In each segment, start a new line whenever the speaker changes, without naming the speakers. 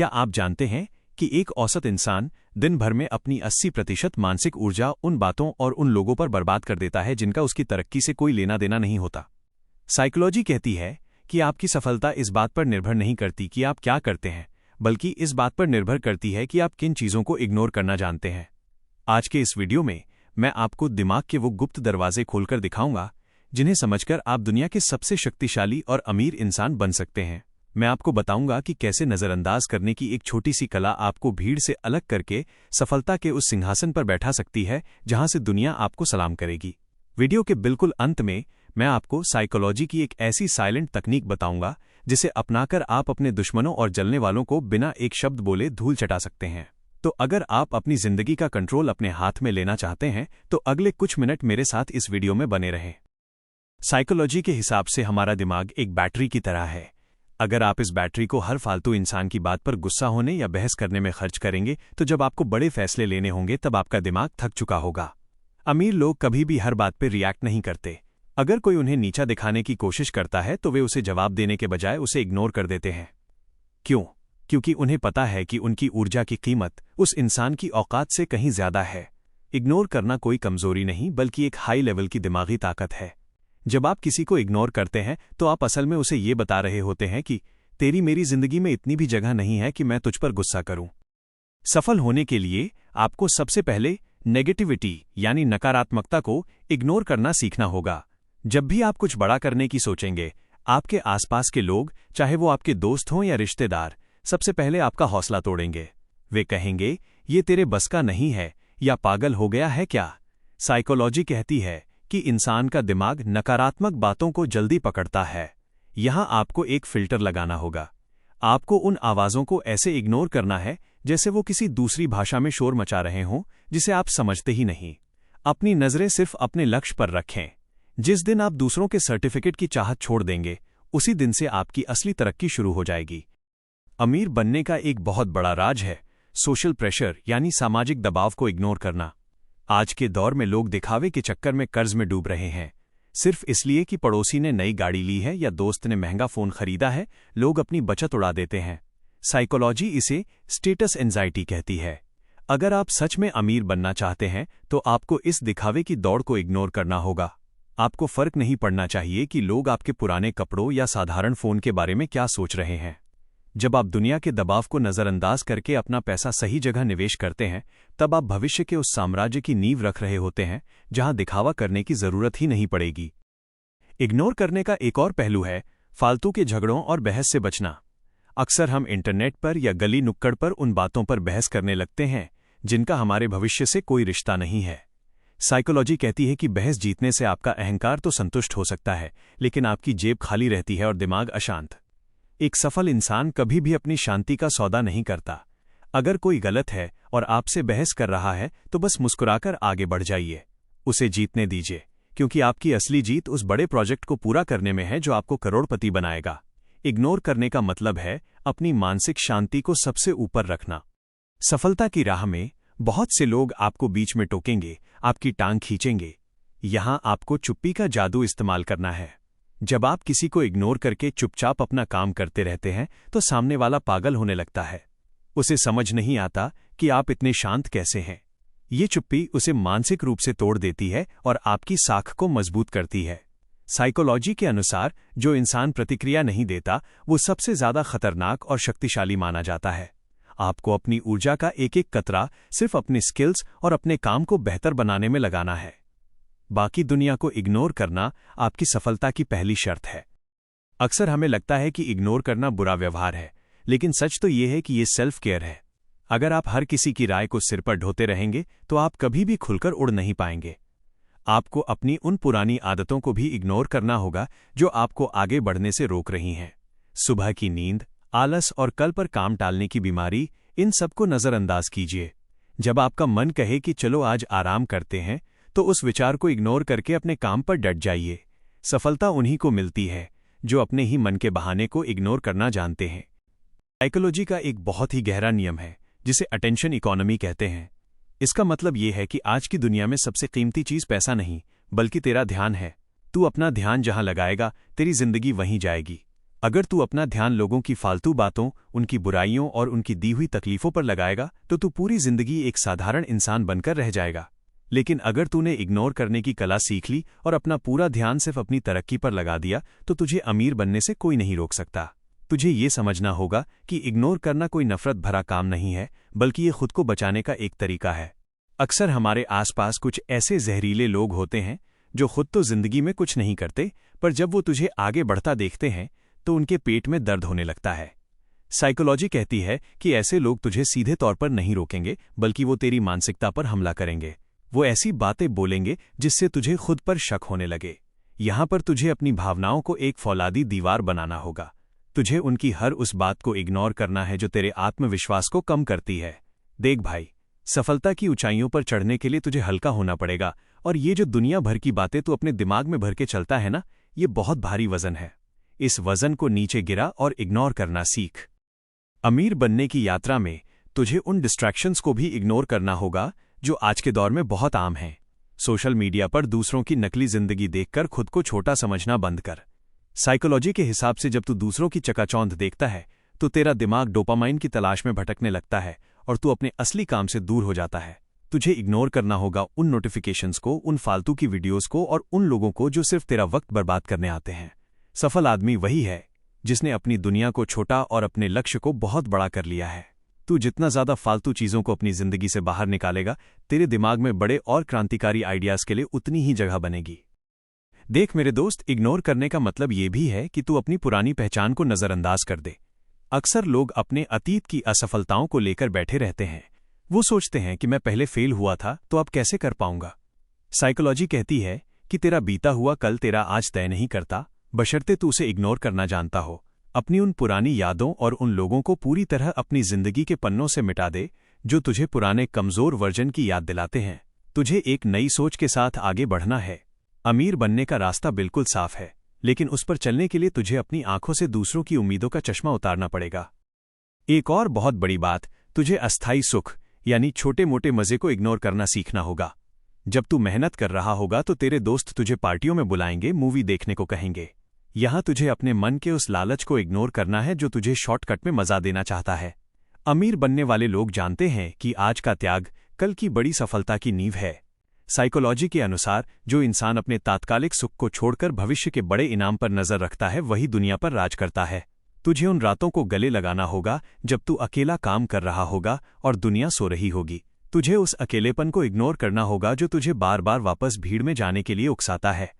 क्या आप जानते हैं कि एक औसत इंसान दिन भर में अपनी 80% मानसिक ऊर्जा उन बातों और उन लोगों पर बर्बाद कर देता है जिनका उसकी तरक्की से कोई लेना देना नहीं होता। साइकोलॉजी कहती है कि आपकी सफलता इस बात पर निर्भर नहीं करती कि आप क्या करते हैं, बल्कि इस बात पर निर्भर करती है कि आप किन चीज़ों को इग्नोर करना जानते हैं। आज के इस वीडियो में मैं आपको दिमाग के वो गुप्त दरवाजे खोलकर दिखाऊंगा जिन्हें समझकर आप दुनिया के सबसे शक्तिशाली और अमीर इंसान बन सकते हैं। मैं आपको बताऊंगा कि कैसे नज़रअंदाज करने की एक छोटी सी कला आपको भीड़ से अलग करके सफलता के उस सिंहासन पर बैठा सकती है जहां से दुनिया आपको सलाम करेगी। वीडियो के बिल्कुल अंत में मैं आपको साइकोलॉजी की एक ऐसी साइलेंट तकनीक बताऊंगा जिसे अपनाकर आप अपने दुश्मनों और जलने वालों को बिना एक शब्द बोले धूल चटा सकते हैं। तो अगर आप अपनी जिंदगी का कंट्रोल अपने हाथ में लेना चाहते हैं तो अगले कुछ मिनट मेरे साथ इस वीडियो में बने रहें। साइकोलॉजी के हिसाब से हमारा दिमाग एक बैटरी की तरह है। अगर आप इस बैटरी को हर फालतू इंसान की बात पर गुस्सा होने या बहस करने में खर्च करेंगे तो जब आपको बड़े फैसले लेने होंगे तब आपका दिमाग थक चुका होगा। अमीर लोग कभी भी हर बात पर रिएक्ट नहीं करते। अगर कोई उन्हें नीचा दिखाने की कोशिश करता है तो वे उसे जवाब देने के बजाय उसे इग्नोर कर देते हैं। क्यों? क्योंकि उन्हें पता है कि उनकी ऊर्जा की कीमत उस इंसान की औकात से कहीं ज्यादा है। इग्नोर करना कोई कमजोरी नहीं बल्कि एक हाई लेवल की दिमागी ताकत है। जब आप किसी को इग्नोर करते हैं तो आप असल में उसे ये बता रहे होते हैं कि तेरी मेरी जिंदगी में इतनी भी जगह नहीं है कि मैं तुझ पर गुस्सा करूं। सफल होने के लिए आपको सबसे पहले नेगेटिविटी यानी नकारात्मकता को इग्नोर करना सीखना होगा। जब भी आप कुछ बड़ा करने की सोचेंगे, आपके आसपास के लोग, चाहे वो आपके दोस्त हों या रिश्तेदार, सबसे पहले आपका हौसला तोड़ेंगे। वे कहेंगे, ये तेरे बस का नहीं है या पागल हो गया है क्या। साइकोलॉजी कहती है कि इंसान का दिमाग नकारात्मक बातों को जल्दी पकड़ता है। यहां आपको एक फिल्टर लगाना होगा। आपको उन आवाज़ों को ऐसे इग्नोर करना है जैसे वो किसी दूसरी भाषा में शोर मचा रहे हों जिसे आप समझते ही नहीं। अपनी नज़रें सिर्फ अपने लक्ष्य पर रखें। जिस दिन आप दूसरों के सर्टिफिकेट की चाहत छोड़ देंगे, उसी दिन से आपकी असली तरक्की शुरू हो जाएगी। अमीर बनने का एक बहुत बड़ा राज है सोशल प्रेशर यानी सामाजिक दबाव को इग्नोर करना। आज के दौर में लोग दिखावे के चक्कर में कर्ज में डूब रहे हैं। सिर्फ इसलिए कि पड़ोसी ने नई गाड़ी ली है या दोस्त ने महंगा फोन खरीदा है, लोग अपनी बचत उड़ा देते हैं। साइकोलॉजी इसे स्टेटस एंजाइटी कहती है। अगर आप सच में अमीर बनना चाहते हैं तो आपको इस दिखावे की दौड़ को इग्नोर करना होगा। आपको फर्क नहीं पड़ना चाहिए कि लोग आपके पुराने कपड़ों या साधारण फोन के बारे में क्या सोच रहे हैं। जब आप दुनिया के दबाव को नज़रअंदाज करके अपना पैसा सही जगह निवेश करते हैं, तब आप भविष्य के उस साम्राज्य की नींव रख रहे होते हैं जहां दिखावा करने की जरूरत ही नहीं पड़ेगी। इग्नोर करने का एक और पहलू है फालतू के झगड़ों और बहस से बचना। अक्सर हम इंटरनेट पर या गली नुक्कड़ पर उन बातों पर बहस करने लगते हैं जिनका हमारे भविष्य से कोई रिश्ता नहीं है। साइकोलॉजी कहती है कि बहस जीतने से आपका अहंकार तो संतुष्ट हो सकता है, लेकिन आपकी जेब खाली रहती है और दिमाग अशांत। एक सफल इंसान कभी भी अपनी शांति का सौदा नहीं करता। अगर कोई गलत है और आपसे बहस कर रहा है तो बस मुस्कुराकर आगे बढ़ जाइए, उसे जीतने दीजिए, क्योंकि आपकी असली जीत उस बड़े प्रोजेक्ट को पूरा करने में है जो आपको करोड़पति बनाएगा। इग्नोर करने का मतलब है अपनी मानसिक शांति को सबसे ऊपर रखना। सफलता की राह में बहुत से लोग आपको बीच में टोकेंगे, आपकी टांग खींचेंगे। यहां आपको चुप्पी का जादू इस्तेमाल करना है। जब आप किसी को इग्नोर करके चुपचाप अपना काम करते रहते हैं तो सामने वाला पागल होने लगता है। उसे समझ नहीं आता कि आप इतने शांत कैसे हैं। ये चुप्पी उसे मानसिक रूप से तोड़ देती है और आपकी साख को मजबूत करती है। साइकोलॉजी के अनुसार जो इंसान प्रतिक्रिया नहीं देता वो सबसे ज्यादा खतरनाक और शक्तिशाली माना जाता है। आपको अपनी ऊर्जा का एक एक कतरा सिर्फ अपने स्किल्स और अपने काम को बेहतर बनाने में लगाना है। बाकी दुनिया को इग्नोर करना आपकी सफलता की पहली शर्त है। अक्सर हमें लगता है कि इग्नोर करना बुरा व्यवहार है, लेकिन सच तो यह है कि यह सेल्फ केयर है। अगर आप हर किसी की राय को सिर पर ढोते रहेंगे तो आप कभी भी खुलकर उड़ नहीं पाएंगे। आपको अपनी उन पुरानी आदतों को भी इग्नोर करना होगा जो आपको आगे बढ़ने से रोक रही हैं। सुबह की नींद, आलस और कल पर काम टालने की बीमारी, इन सबको नजरअंदाज कीजिए। जब आपका मन कहे कि चलो आज आराम करते हैं, तो उस विचार को इग्नोर करके अपने काम पर डट जाइए। सफलता उन्हीं को मिलती है जो अपने ही मन के बहाने को इग्नोर करना जानते हैं। साइकोलॉजी का एक बहुत ही गहरा नियम है जिसे अटेंशन इकोनॉमी कहते हैं। इसका मतलब ये है कि आज की दुनिया में सबसे कीमती चीज पैसा नहीं बल्कि तेरा ध्यान है। तू अपना ध्यान जहां लगाएगा तेरी जिंदगी वहीं जाएगी। अगर तू अपना ध्यान लोगों की फालतू बातों, उनकी बुराइयों और उनकी दी हुई तकलीफों पर लगाएगा तो तू पूरी जिंदगी एक साधारण इंसान बनकर रह जाएगा। लेकिन अगर तूने इग्नोर करने की कला सीख ली और अपना पूरा ध्यान सिर्फ अपनी तरक्की पर लगा दिया तो तुझे अमीर बनने से कोई नहीं रोक सकता। तुझे ये समझना होगा कि इग्नोर करना कोई नफरत भरा काम नहीं है, बल्कि ये खुद को बचाने का एक तरीका है। अक्सर हमारे आसपास कुछ ऐसे जहरीले लोग होते हैं जो खुद तो जिंदगी में कुछ नहीं करते, पर जब वो तुझे आगे बढ़ता देखते हैं तो उनके पेट में दर्द होने लगता है। साइकोलॉजी कहती है कि ऐसे लोग तुझे सीधे तौर पर नहीं रोकेंगे, बल्कि वो तेरी मानसिकता पर हमला करेंगे। वो ऐसी बातें बोलेंगे जिससे तुझे खुद पर शक होने लगे। यहां पर तुझे अपनी भावनाओं को एक फौलादी दीवार बनाना होगा। तुझे उनकी हर उस बात को इग्नोर करना है जो तेरे आत्मविश्वास को कम करती है। देख भाई, सफलता की ऊंचाइयों पर चढ़ने के लिए तुझे हल्का होना पड़ेगा, और ये जो दुनिया भर की बातें तू अपने दिमाग में भर के चलता है ना, ये बहुत भारी वजन है। इस वजन को नीचे गिरा और इग्नोर करना सीख। अमीर बनने की यात्रा में तुझे उन डिस्ट्रैक्शंस को भी इग्नोर करना होगा जो आज के दौर में बहुत आम हैं। सोशल मीडिया पर दूसरों की नकली जिंदगी देखकर खुद को छोटा समझना बंद कर। साइकोलॉजी के हिसाब से जब तू दूसरों की चकाचौंध देखता है तो तेरा दिमाग डोपामाइन की तलाश में भटकने लगता है और तू अपने असली काम से दूर हो जाता है। तुझे इग्नोर करना होगा उन नोटिफिकेशंस को, उन फालतू की वीडियोस को और उन लोगों को जो सिर्फ तेरा वक्त बर्बाद करने आते हैं। सफल आदमी वही है जिसने अपनी दुनिया को छोटा और अपने लक्ष्य को बहुत बड़ा कर लिया है। तू जितना ज्यादा फालतू चीजों को अपनी जिंदगी से बाहर निकालेगा, तेरे दिमाग में बड़े और क्रांतिकारी आइडियाज के लिए उतनी ही जगह बनेगी। देख मेरे दोस्त, इग्नोर करने का मतलब ये भी है कि तू अपनी पुरानी पहचान को नजरअंदाज कर दे। अक्सर लोग अपने अतीत की असफलताओं को लेकर बैठे रहते हैं। वो सोचते हैं कि मैं पहले फेल हुआ था तो अब कैसे कर पाऊंगा। साइकोलॉजी कहती है कि तेरा बीता हुआ कल तेरा आज तय नहीं करता, बशर्ते तू उसे इग्नोर करना जानता हो। अपनी उन पुरानी यादों और उन लोगों को पूरी तरह अपनी जिंदगी के पन्नों से मिटा दे जो तुझे पुराने कमजोर वर्जन की याद दिलाते हैं। तुझे एक नई सोच के साथ आगे बढ़ना है। अमीर बनने का रास्ता बिल्कुल साफ है, लेकिन उस पर चलने के लिए तुझे अपनी आंखों से दूसरों की उम्मीदों का चश्मा उतारना पड़ेगा। एक और बहुत बड़ी बात, तुझे अस्थायी सुख यानी छोटे मोटे मजे को इग्नोर करना सीखना होगा। जब तू मेहनत कर रहा होगा तो तेरे दोस्त तुझे पार्टियों में बुलाएंगे, मूवी देखने को कहेंगे। यहां तुझे अपने मन के उस लालच को इग्नोर करना है जो तुझे शॉर्टकट में मजा देना चाहता है। अमीर बनने वाले लोग जानते हैं कि आज का त्याग कल की बड़ी सफलता की नींव है। साइकोलॉजी के अनुसार जो इंसान अपने तात्कालिक सुख को छोड़कर भविष्य के बड़े इनाम पर नजर रखता है वही दुनिया पर राज करता है। तुझे उन रातों को गले लगाना होगा जब तू अकेला काम कर रहा होगा और दुनिया सो रही होगी। तुझे उस अकेलेपन को इग्नोर करना होगा जो तुझे बार बार वापस भीड़ में जाने के लिए उकसाता है।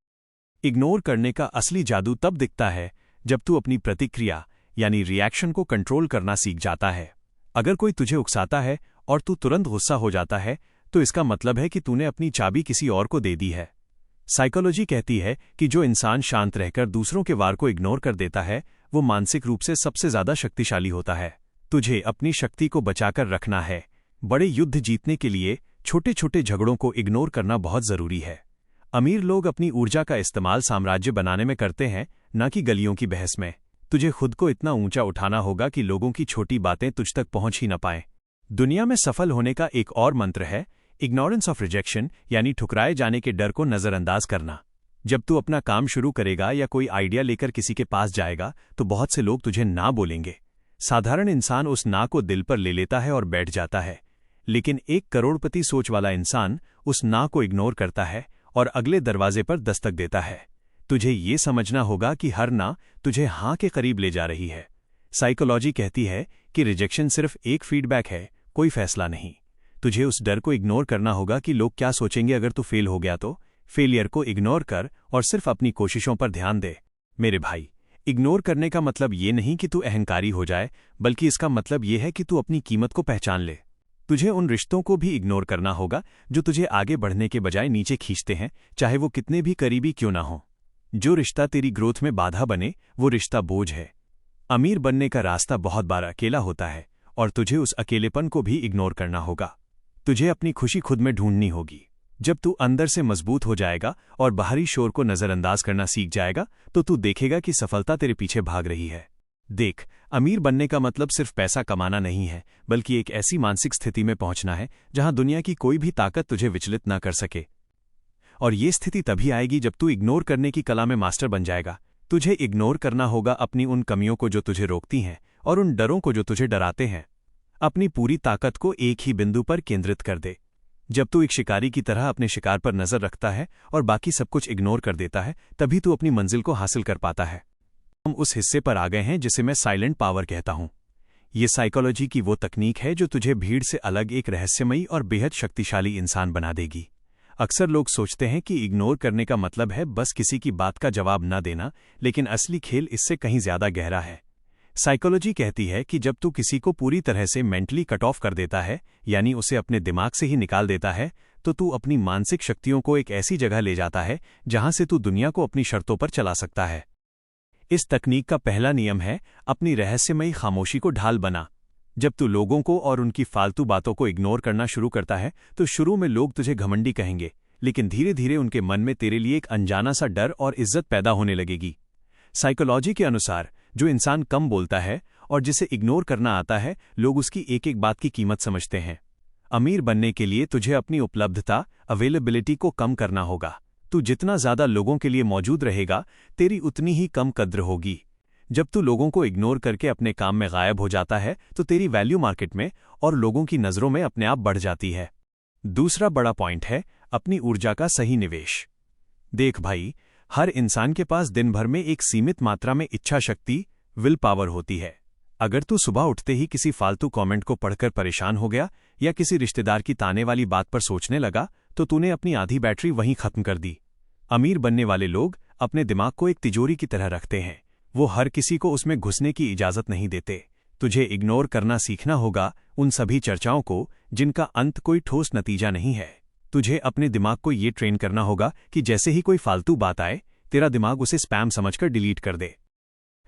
इग्नोर करने का असली जादू तब दिखता है जब तू अपनी प्रतिक्रिया यानी रिएक्शन को कंट्रोल करना सीख जाता है। अगर कोई तुझे उकसाता है और तू तुरंत गुस्सा हो जाता है तो इसका मतलब है कि तूने अपनी चाबी किसी और को दे दी है। साइकोलॉजी कहती है कि जो इंसान शांत रहकर दूसरों के वार को इग्नोर कर देता है वो मानसिक रूप से सबसे ज्यादा शक्तिशाली होता है। तुझे अपनी शक्ति को बचाकर रखना है। बड़े युद्ध जीतने के लिए छोटे छोटे झगड़ों को इग्नोर करना बहुत जरूरी है। अमीर लोग अपनी ऊर्जा का इस्तेमाल साम्राज्य बनाने में करते हैं, न कि गलियों की बहस में। तुझे खुद को इतना ऊंचा उठाना होगा कि लोगों की छोटी बातें तुझ तक पहुंच ही न पाएं। दुनिया में सफल होने का एक और मंत्र है इग्नोरेंस ऑफ रिजेक्शन, यानी ठुकराए जाने के डर को नजरअंदाज करना। जब तू अपना काम शुरू करेगा या कोई आइडिया लेकर किसी के पास जाएगा तो बहुत से लोग तुझे ना बोलेंगे। साधारण इंसान उस ना को दिल पर ले लेता है और बैठ जाता है, लेकिन एक करोड़पति सोच वाला इंसान उस ना को इग्नोर करता है और अगले दरवाजे पर दस्तक देता है। तुझे ये समझना होगा कि हर ना तुझे हाँ के करीब ले जा रही है। साइकोलॉजी कहती है कि रिजेक्शन सिर्फ एक फीडबैक है, कोई फैसला नहीं। तुझे उस डर को इग्नोर करना होगा कि लोग क्या सोचेंगे अगर तू फेल हो गया तो। फेलियर को इग्नोर कर और सिर्फ अपनी कोशिशों पर ध्यान दे। मेरे भाई, इग्नोर करने का मतलब ये नहीं कि तू अहंकारी हो जाए, बल्कि इसका मतलब ये है कि तू अपनी कीमत को पहचान ले। तुझे उन रिश्तों को भी इग्नोर करना होगा जो तुझे आगे बढ़ने के बजाय नीचे खींचते हैं, चाहे वो कितने भी करीबी क्यों ना हो। जो रिश्ता तेरी ग्रोथ में बाधा बने वो रिश्ता बोझ है। अमीर बनने का रास्ता बहुत बार अकेला होता है और तुझे उस अकेलेपन को भी इग्नोर करना होगा। तुझे अपनी खुशी खुद में ढूंढनी होगी। जब तू अंदर से मजबूत हो जाएगा और बाहरी शोर को नजरअंदाज करना सीख जाएगा तो तू देखेगा कि सफलता तेरे पीछे भाग रही है। देख, अमीर बनने का मतलब सिर्फ पैसा कमाना नहीं है, बल्कि एक ऐसी मानसिक स्थिति में पहुंचना है जहां दुनिया की कोई भी ताकत तुझे विचलित ना कर सके। और ये स्थिति तभी आएगी जब तू इग्नोर करने की कला में मास्टर बन जाएगा। तुझे इग्नोर करना होगा अपनी उन कमियों को जो तुझे रोकती हैं और उन डरों को जो तुझे डराते हैं। अपनी पूरी ताकत को एक ही बिंदु पर केंद्रित कर दे। जब तू एक शिकारी की तरह अपने शिकार पर नजर रखता है और बाकी सब कुछ इग्नोर कर देता है, तभी तू अपनी मंजिल को हासिल कर पाता है। हम उस हिस्से पर आ गए हैं जिसे मैं साइलेंट पावर कहता हूं। ये साइकोलॉजी की वो तकनीक है जो तुझे भीड़ से अलग एक रहस्यमयी और बेहद शक्तिशाली इंसान बना देगी। अक्सर लोग सोचते हैं कि इग्नोर करने का मतलब है बस किसी की बात का जवाब न देना, लेकिन असली खेल इससे कहीं ज्यादा गहरा है। साइकोलॉजी कहती है कि जब तू किसी को पूरी तरह से मेंटली कट ऑफ कर देता है, यानी उसे अपने दिमाग से ही निकाल देता है, तो तू अपनी मानसिक शक्तियों को एक ऐसी जगह ले जाता है जहां से तू दुनिया को अपनी शर्तों पर चला सकता है। इस तकनीक का पहला नियम है अपनी रहस्यमयी खामोशी को ढाल बना। जब तू लोगों को और उनकी फालतू बातों को इग्नोर करना शुरू करता है तो शुरू में लोग तुझे घमंडी कहेंगे, लेकिन धीरे धीरे उनके मन में तेरे लिए एक अनजाना सा डर और इज्जत पैदा होने लगेगी। साइकोलॉजी के अनुसार जो इंसान कम बोलता है और जिसे इग्नोर करना आता है, लोग उसकी एक एक बात की कीमत समझते हैं। अमीर बनने के लिए तुझे अपनी उपलब्धता, अवेलेबिलिटी को कम करना होगा। तू जितना ज्यादा लोगों के लिए मौजूद रहेगा, तेरी उतनी ही कम कद्र होगी। जब तू लोगों को इग्नोर करके अपने काम में गायब हो जाता है तो तेरी वैल्यू मार्केट में और लोगों की नजरों में अपने आप बढ़ जाती है। दूसरा बड़ा पॉइंट है अपनी ऊर्जा का सही निवेश। देख भाई, हर इंसान के पास दिन भर में एक सीमित मात्रा में इच्छा शक्ति, विल पावर होती है। अगर तू सुबह उठते ही किसी फालतू कमेंट को पढ़कर परेशान हो गया या किसी रिश्तेदार की ताने वाली बात पर सोचने लगा, तो तूने अपनी आधी बैटरी वहीं खत्म कर दी। अमीर बनने वाले लोग अपने दिमाग को एक तिजोरी की तरह रखते हैं। वो हर किसी को उसमें घुसने की इजाजत नहीं देते। तुझे इग्नोर करना सीखना होगा उन सभी चर्चाओं को जिनका अंत कोई ठोस नतीजा नहीं है। तुझे अपने दिमाग को ये ट्रेन करना होगा कि जैसे ही कोई फालतू बात आए, तेरा दिमाग उसे स्पैम समझकर डिलीट कर दे।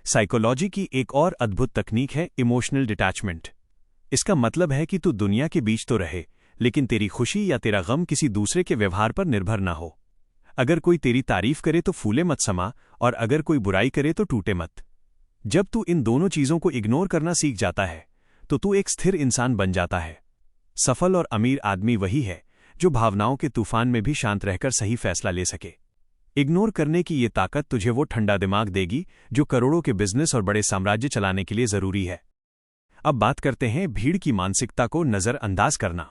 साइकोलॉजी की एक और अद्भुत तकनीक है इमोशनल डिटैचमेंट। इसका मतलब है कि तू दुनिया के बीच तो रहे, लेकिन तेरी खुशी या तेरा गम किसी दूसरे के व्यवहार पर निर्भर ना हो। अगर कोई तेरी तारीफ करे तो फूले मत समा, और अगर कोई बुराई करे तो टूटे मत। जब तू इन दोनों चीजों को इग्नोर करना सीख जाता है तो तू एक स्थिर इंसान बन जाता है। सफल और अमीर आदमी वही है जो भावनाओं के तूफान में भी शांत रहकर सही फैसला ले सके। इग्नोर करने की ये ताकत तुझे वो ठंडा दिमाग देगी जो करोड़ों के बिजनेस और बड़े साम्राज्य चलाने के लिए जरूरी है। अब बात करते हैं भीड़ की मानसिकता को नजरअंदाज करना।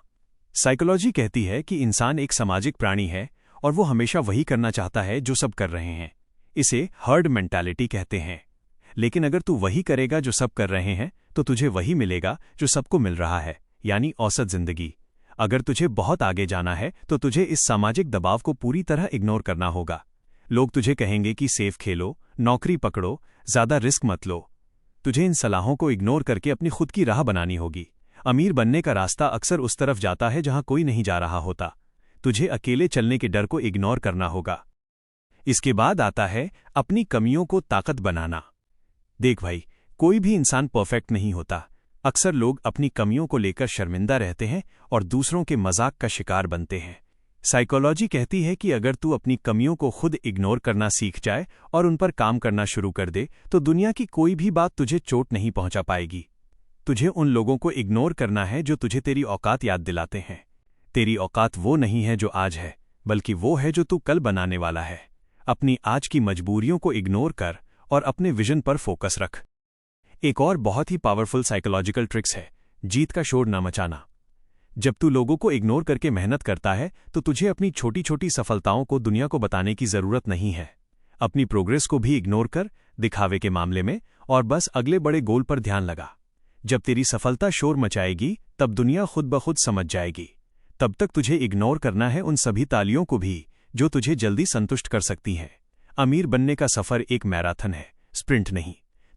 साइकोलॉजी कहती है कि इंसान एक सामाजिक प्राणी है और वो हमेशा वही करना चाहता है जो सब कर रहे हैं। इसे हर्ड मेंटालिटी कहते हैं। लेकिन अगर तू वही करेगा जो सब कर रहे हैं तो तुझे वही मिलेगा जो सबको मिल रहा है, यानी औसत जिंदगी। अगर तुझे बहुत आगे जाना है तो तुझे इस सामाजिक दबाव को पूरी तरह इग्नोर करना होगा। लोग तुझे कहेंगे कि सेफ खेलो, नौकरी पकड़ो, ज्यादा रिस्क मत लो। तुझे इन सलाहों को इग्नोर करके अपनी खुद की राह बनानी होगी। अमीर बनने का रास्ता अक्सर उस तरफ जाता है जहां कोई नहीं जा रहा होता। तुझे अकेले चलने के डर को इग्नोर करना होगा। इसके बाद आता है अपनी कमियों को ताकत बनाना। देख भाई, कोई भी इंसान परफेक्ट नहीं होता। अक्सर लोग अपनी कमियों को लेकर शर्मिंदा रहते हैं और दूसरों के मजाक का शिकार बनते हैं। साइकोलॉजी कहती है कि अगर तू अपनी कमियों को खुद इग्नोर करना सीख जाए और उन पर काम करना शुरू कर दे तो दुनिया की कोई भी बात तुझे चोट नहीं पहुंचा पाएगी। तुझे उन लोगों को इग्नोर करना है जो तुझे तेरी औकात याद दिलाते हैं। तेरी औकात वो नहीं है जो आज है, बल्कि वो है जो तू कल बनाने वाला है। अपनी आज की मजबूरियों को इग्नोर कर और अपने विजन पर फोकस रख। एक और बहुत ही पावरफुल साइकोलॉजिकल ट्रिक्स है जीत का शोर न मचाना। जब तू लोगों को इग्नोर करके मेहनत करता है तो तुझे अपनी छोटी छोटी सफलताओं को दुनिया को बताने की जरूरत नहीं है। अपनी प्रोग्रेस को भी इग्नोर कर दिखावे के मामले में और बस अगले बड़े गोल पर ध्यान लगा। जब तेरी सफलता शोर मचाएगी तब दुनिया खुद ब खुद समझ जाएगी। तब तक तुझे इग्नोर करना है उन सभी तालियों को भी जो तुझे जल्दी संतुष्ट कर सकती हैं। अमीर बनने का सफर एक मैराथन है, स्प्रिंट नहीं।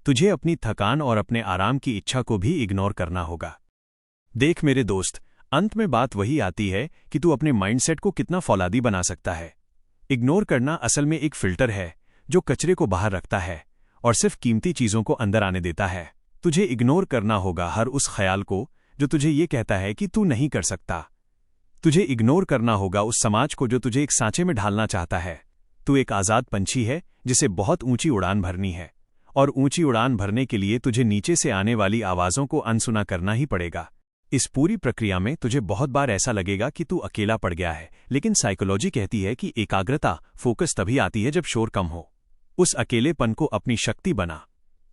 तुझे अपनी थकान और अपने आराम की इच्छा को भी इग्नोर करना होगा। देख मेरे दोस्त, अंत में बात वही आती है कि तू अपने माइंडसेट को कितना फौलादी बना सकता है। इग्नोर करना असल में एक फिल्टर है जो कचरे को बाहर रखता है और सिर्फ कीमती चीजों को अंदर आने देता है। तुझे इग्नोर करना होगा हर उस ख्याल को जो तुझे ये कहता है कि तू नहीं कर सकता। तुझे इग्नोर करना होगा उस समाज को जो तुझे एक सांचे में ढालना चाहता है। तू एक आजाद पंछी है जिसे बहुत ऊंची उड़ान भरनी है, और ऊंची उड़ान भरने के लिए तुझे नीचे से आने वाली आवाजों को अनसुना करना ही पड़ेगा। इस पूरी प्रक्रिया में तुझे बहुत बार ऐसा लगेगा कि तू अकेला पड़ गया है, लेकिन साइकोलॉजी कहती है कि एकाग्रता, फोकस तभी आती है जब शोर कम हो। उस अकेलेपन को अपनी शक्ति बना।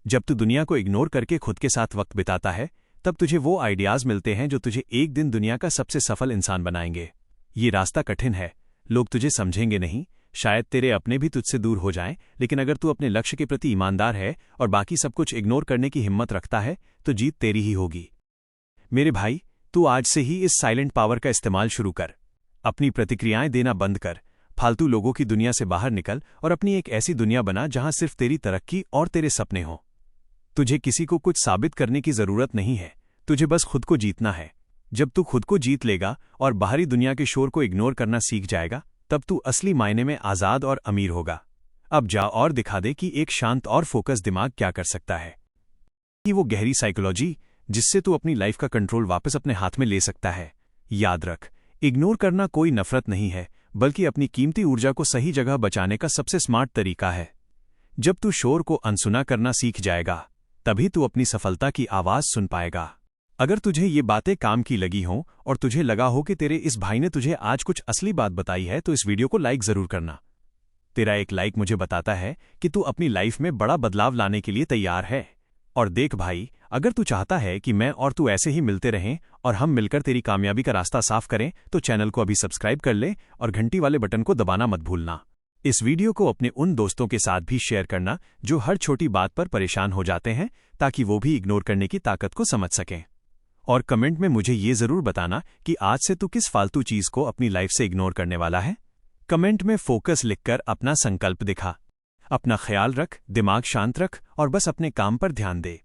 जब तू दुनिया को इग्नोर करके खुद के साथ वक्त बिताता है, तब तुझे वो आइडियाज मिलते हैं जो तुझे एक दिन दुनिया का सबसे सफल इंसान बनाएंगे। ये रास्ता कठिन है, लोग तुझे समझेंगे नहीं, शायद तेरे अपने भी तुझसे दूर हो जाएं, लेकिन अगर तू अपने लक्ष्य के प्रति ईमानदार है और बाकी सब कुछ इग्नोर करने की हिम्मत रखता है, तो जीत तेरी ही होगी। मेरे भाई, तू आज से ही इस साइलेंट पावर का इस्तेमाल शुरू कर। अपनी प्रतिक्रियाएं देना बंद कर, फालतू लोगों की दुनिया से बाहर निकल और अपनी एक ऐसी दुनिया बना जहां सिर्फ तेरी तरक्की और तेरे सपने हों। तुझे किसी को कुछ साबित करने की जरूरत नहीं है, तुझे बस खुद को जीतना है। जब तू खुद को जीत लेगा और बाहरी दुनिया के शोर को इग्नोर करना सीख जाएगा, तब तू असली मायने में आजाद और अमीर होगा। अब जा और दिखा दे कि एक शांत और फोकस दिमाग क्या कर सकता है। कि वो गहरी साइकोलॉजी जिससे तू अपनी लाइफ का कंट्रोल वापस अपने हाथ में ले सकता है। याद रख, इग्नोर करना कोई नफरत नहीं है, बल्कि अपनी कीमती ऊर्जा को सही जगह बचाने का सबसे स्मार्ट तरीका है। जब तू शोर को अनसुना करना सीख जाएगा, तभी तू अपनी सफलता की आवाज सुन पाएगा। अगर तुझे ये बातें काम की लगी हों और तुझे लगा हो कि तेरे इस भाई ने तुझे आज कुछ असली बात बताई है, तो इस वीडियो को लाइक जरूर करना। तेरा एक लाइक मुझे बताता है कि तू अपनी लाइफ में बड़ा बदलाव लाने के लिए तैयार है। और देख भाई, अगर तू चाहता है कि मैं और तू ऐसे ही मिलते रहें और हम मिलकर तेरी कामयाबी का रास्ता साफ करें, तो चैनल को अभी सब्सक्राइब कर ले और घंटी वाले बटन को दबाना मत भूलना। इस वीडियो को अपने उन दोस्तों के साथ भी शेयर करना जो हर छोटी बात पर परेशान हो जाते हैं, ताकि वो भी इग्नोर करने की ताकत को समझ सकें। और कमेंट में मुझे ये जरूर बताना कि आज से तू किस फालतू चीज को अपनी लाइफ से इग्नोर करने वाला है। कमेंट में फोकस लिखकर अपना संकल्प दिखा। अपना ख्याल रख, दिमाग शांत रख और बस अपने काम पर ध्यान दे।